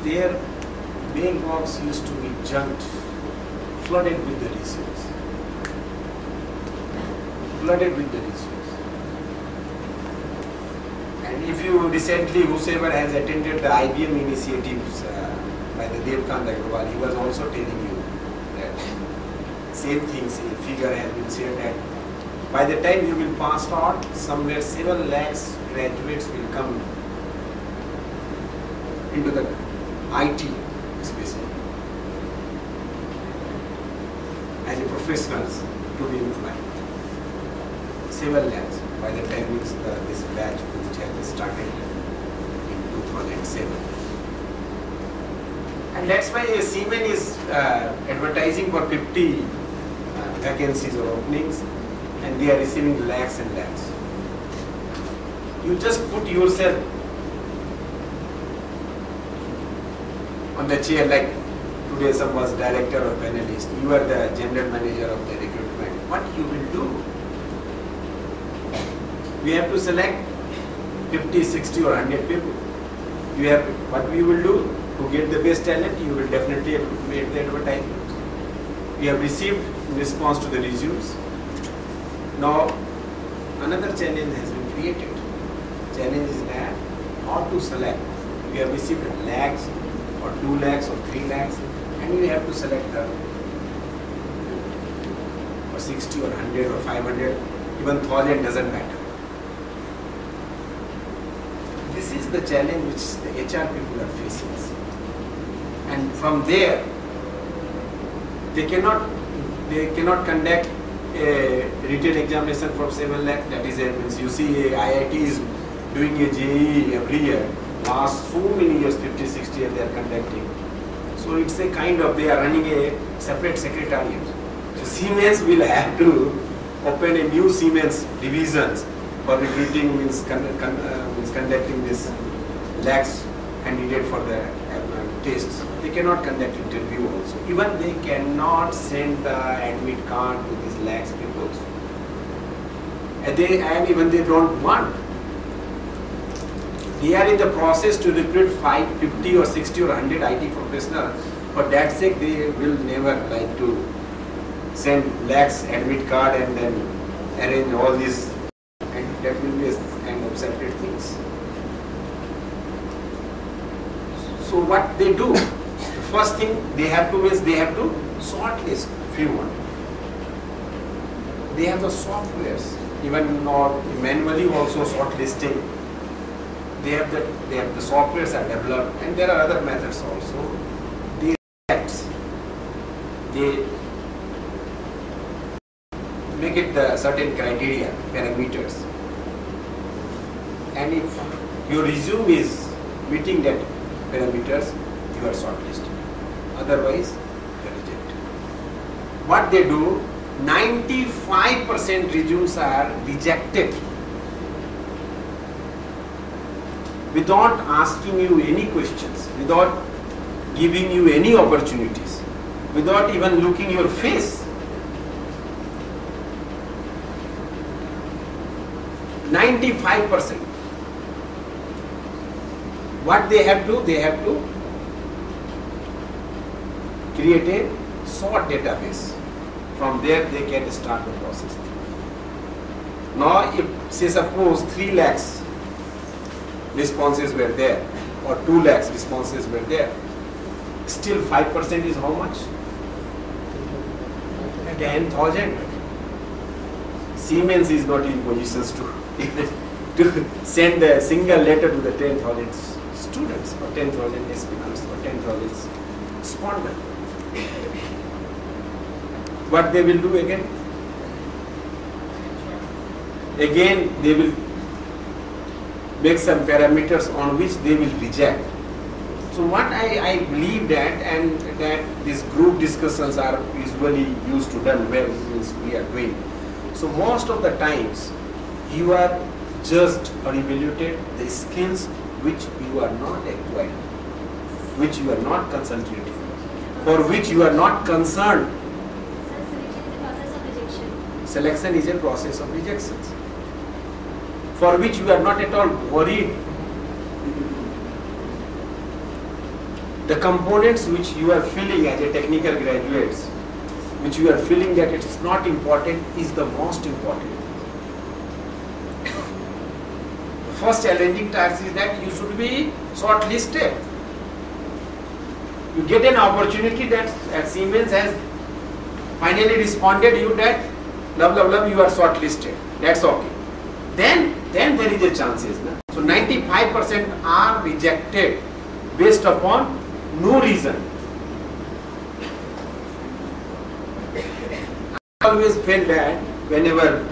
their mailbox used to be junked, flooded with the resumes. Flooded with the resumes. And if you recently, whosoever has attended the IBM initiatives by the Devkant Agrawal, he was also telling you that same things, a figure has been shared that by the time you will pass out, somewhere 7 lakhs graduates will come into the IT space as a professionals to be employed. 7 lakhs by the time this batch which has started in 2007. And that's why Siemens is advertising for 50 vacancies or openings, and they are receiving lakhs and lakhs. You just put yourself on the chair, like today some was director or panelist, you are the general manager of the recruitment. What you will do? We have to select 50, 60 or 100 people. You have, what we will do to get the best talent, you will definitely make the advertisement. We have received response to the resumes. Now another challenge has been created. Challenge is that how to select. We have received lakhs or 2 lakhs or 3 lakhs, and we have to select the or 60 or 100 or 500, even 1000 doesn't matter. This is the challenge which the HR people are facing. And from there, they cannot conduct a written examination for 7 lakh. That is, means you see IIT is doing a JEE every year. Last so many years, 50, 60 years they are conducting. So it's a kind of, they are running a separate secretariat. So Siemens will have to open a new Siemens divisions for recruiting, means conducting this lakhs candidate for the tests. They cannot conduct interview also. Even they cannot send the admit card to these lakhs people. And even they don't want. They are in the process to recruit 50 or 60 or 100 IT professionals. For that sake, they will never like to send lakhs admit card and then arrange all this. And that will be a kind of separate things. So what they do, the first thing they have to is they have to shortlist few one. They have the softwares, even not manually also shortlisting. They have the softwares are developed, and there are other methods also. They make it the certain criteria, parameters, and if your resume is meeting that parameters, you are shortlisted. Otherwise, you are rejected. What they do, 95% resumes are rejected without asking you any questions, without giving you any opportunities, without even looking your face. 95%. What they have to create a sort database. From there they can start the process. Now if say suppose 3 lakhs responses were there or 2 lakhs responses were there, still 5% is how much? 10,000. Siemens is not in positions to send a single letter to the 10,000 students or 10,000 aspirants or 10,000 respondents. What they will do again? Again they will make some parameters on which they will reject. So what I believe that, and that these group discussions are usually used to done well, means we are doing. So most of the times you are judged or evaluated the skills which you are not acquired, which you are not concentrating, for which you are not concerned. Selection is a process of rejections, for which you are not at all worried. the components which you are feeling as a technical graduates, which you are feeling that it's not important, is the most important. First challenging task is that you should be shortlisted. You get an opportunity that Siemens has finally responded you that blah blah blah, you are shortlisted. That's okay. Then there is a chances. Na? So 95% are rejected based upon no reason. I always felt that whenever